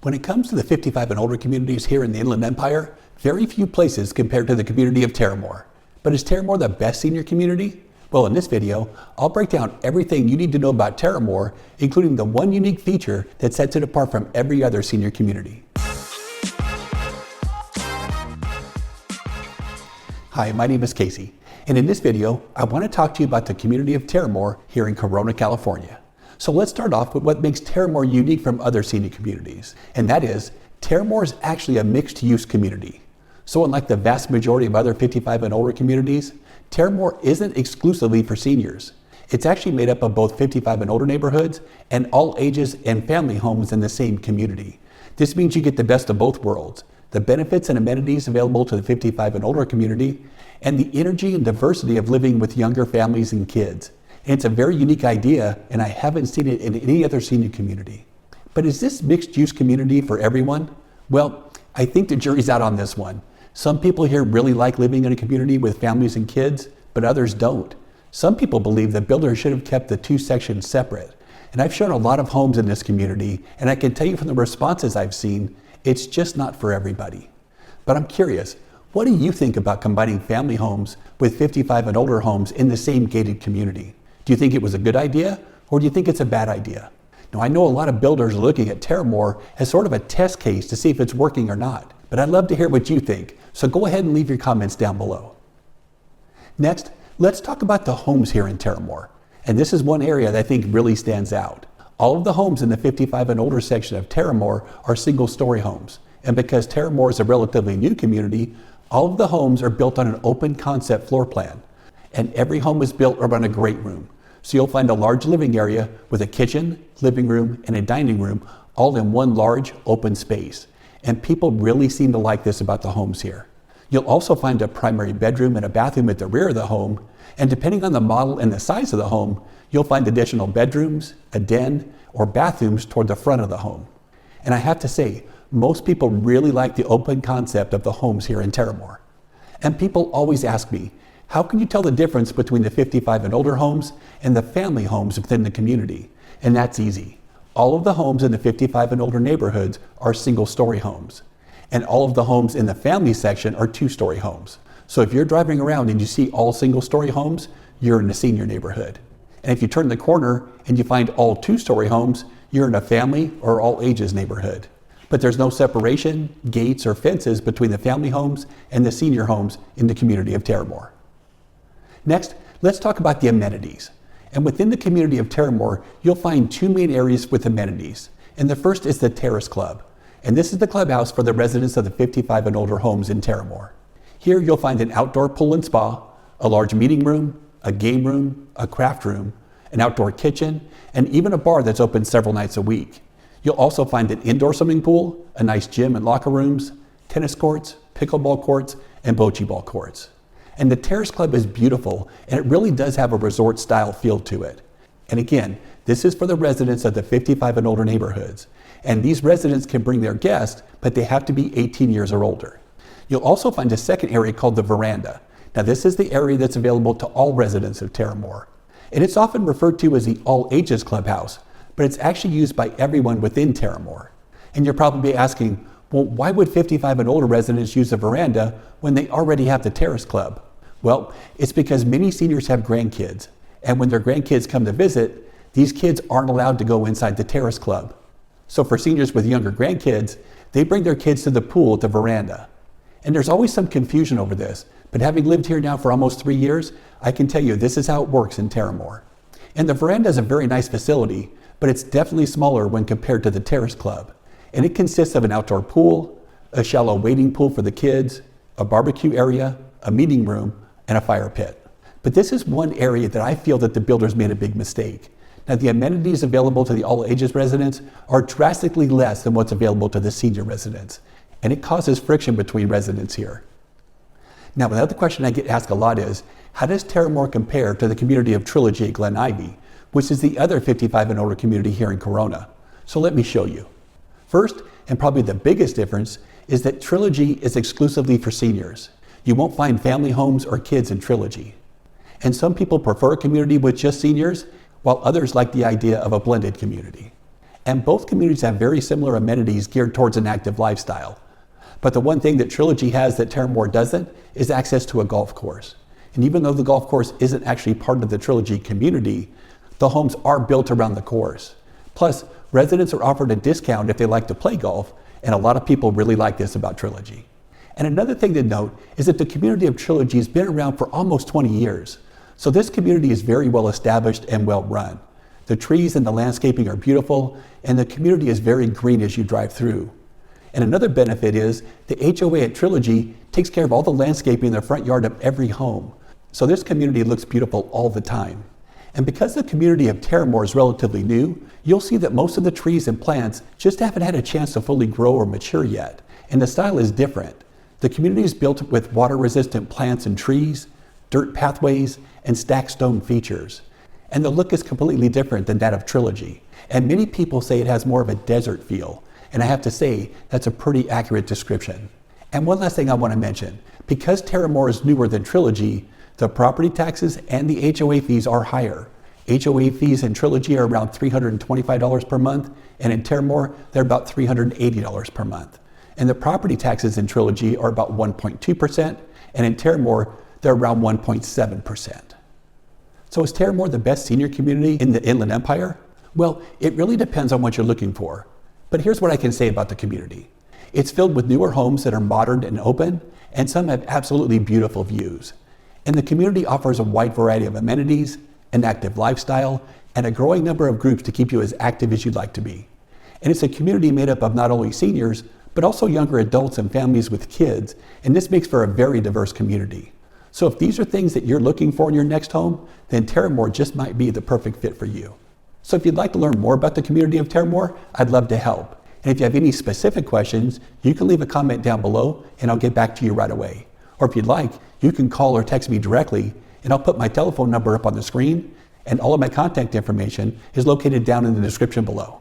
When it comes to the 55 and older communities here in the Inland Empire, very few places compared to the community of Terramor. But is Terramor the best senior community? Well, in this video, I'll break down everything you need to know about Terramor, including the one unique feature that sets it apart from every other senior community. Hi, my name is Casey, and in this video, I want to talk to you about the community of Terramor here in Corona, California. So let's start off with what makes Terramor unique from other senior communities, and that is, Terramor is actually a mixed-use community. So unlike the vast majority of other 55 and older communities, Terramor isn't exclusively for seniors. It's actually made up of both 55 and older neighborhoods and all ages and family homes in the same community. This means you get the best of both worlds, the benefits and amenities available to the 55 and older community, and the energy and diversity of living with younger families and kids. And it's a very unique idea, and I haven't seen it in any other senior community. But is this mixed-use community for everyone? Well, I think the jury's out on this one. Some people here really like living in a community with families and kids, but others don't. Some people believe that builders should have kept the two sections separate. And I've shown a lot of homes in this community, and I can tell you from the responses I've seen, it's just not for everybody. But I'm curious, what do you think about combining family homes with 55 and older homes in the same gated community? Do you think it was a good idea, or do you think it's a bad idea? Now, I know a lot of builders are looking at Terramor as sort of a test case to see if it's working or not, but I'd love to hear what you think, so go ahead and leave your comments down below. Next, let's talk about the homes here in Terramor, and this is one area that I think really stands out. All of the homes in the 55 and older section of Terramor are single-story homes, and because Terramor is a relatively new community, all of the homes are built on an open concept floor plan, and every home is built around a great room. So you'll find a large living area with a kitchen, living room, and a dining room all in one large open space. And people really seem to like this about the homes here. You'll also find a primary bedroom and a bathroom at the rear of the home, and depending on the model and the size of the home, you'll find additional bedrooms, a den, or bathrooms toward the front of the home. And I have to say, most people really like the open concept of the homes here in Terramor. And people always ask me, how can you tell the difference between the 55 and older homes and the family homes within the community? And that's easy. All of the homes in the 55 and older neighborhoods are single-story homes. And all of the homes in the family section are two-story homes. So if you're driving around and you see all single-story homes, you're in a senior neighborhood. And if you turn the corner and you find all two-story homes, you're in a family or all ages neighborhood. But there's no separation, gates, or fences between the family homes and the senior homes in the community of Terramor. Next, let's talk about the amenities. And within the community of Terramor, you'll find two main areas with amenities. And the first is the Terrace Club. And this is the clubhouse for the residents of the 55 and older homes in Terramor. Here you'll find an outdoor pool and spa, a large meeting room, a game room, a craft room, an outdoor kitchen, and even a bar that's open several nights a week. You'll also find an indoor swimming pool, a nice gym and locker rooms, tennis courts, pickleball courts, and bocce ball courts. And the Terrace Club is beautiful, and it really does have a resort-style feel to it. And again, this is for the residents of the 55 and older neighborhoods. And these residents can bring their guests, but they have to be 18 years or older. You'll also find a second area called the veranda. Now, this is the area that's available to all residents of Terramor. And it's often referred to as the all-ages clubhouse, but it's actually used by everyone within Terramor. And you're probably asking, well, why would 55 and older residents use the veranda when they already have the Terrace Club? Well, it's because many seniors have grandkids, and when their grandkids come to visit, these kids aren't allowed to go inside the Terrace Club. So for seniors with younger grandkids, they bring their kids to the pool at the veranda. And there's always some confusion over this, but having lived here now for almost 3 years, I can tell you this is how it works in Terramor. And the veranda is a very nice facility, but it's definitely smaller when compared to the Terrace Club. And it consists of an outdoor pool, a shallow wading pool for the kids, a barbecue area, a meeting room, and a fire pit. But this is one area that I feel that the builders made a big mistake. Now, the amenities available to the all ages residents are drastically less than what's available to the senior residents, and it causes friction between residents here. Now, another question I get asked a lot is, how does Terramor compare to the community of Trilogy at Glen Ivy, which is the other 55 and older community here in Corona? So let me show you. First, and probably the biggest difference, is that Trilogy is exclusively for seniors. You won't find family homes or kids in Trilogy. And some people prefer a community with just seniors, while others like the idea of a blended community. and both communities have very similar amenities geared towards an active lifestyle. But the one thing that Trilogy has that Terramor doesn't is access to a golf course. And even though the golf course isn't actually part of the Trilogy community, the homes are built around the course. Plus, residents are offered a discount if they like to play golf, and a lot of people really like this about Trilogy. And another thing to note is that the community of Trilogy has been around for almost 20 years. So this community is very well established and well run. The trees and the landscaping are beautiful, and the community is very green as you drive through. And another benefit is the HOA at Trilogy takes care of all the landscaping in the front yard of every home. So this community looks beautiful all the time. And because the community of Terramor is relatively new, you'll see that most of the trees and plants just haven't had a chance to fully grow or mature yet. And the style is different. The community is built with water-resistant plants and trees, dirt pathways, and stacked stone features. And the look is completely different than that of Trilogy. And many people say it has more of a desert feel. And I have to say, that's a pretty accurate description. And one last thing I want to mention. Because Terramor is newer than Trilogy, the property taxes and the HOA fees are higher. HOA fees in Trilogy are around $325 per month, and in Terramor, they're about $380 per month. And the property taxes in Trilogy are about 1.2%, and in Terramor, they're around 1.7%. So is Terramor the best senior community in the Inland Empire? Well, it really depends on what you're looking for. But here's what I can say about the community. It's filled with newer homes that are modern and open, and some have absolutely beautiful views. And the community offers a wide variety of amenities, an active lifestyle, and a growing number of groups to keep you as active as you'd like to be. And it's a community made up of not only seniors, but also younger adults and families with kids, and this makes for a very diverse community. So if these are things that you're looking for in your next home, then Terramor just might be the perfect fit for you. So if you'd like to learn more about the community of Terramor, I'd love to help. And if you have any specific questions, you can leave a comment down below and I'll get back to you right away. Or if you'd like, you can call or text me directly and I'll put my telephone number up on the screen, and all of my contact information is located down in the description below.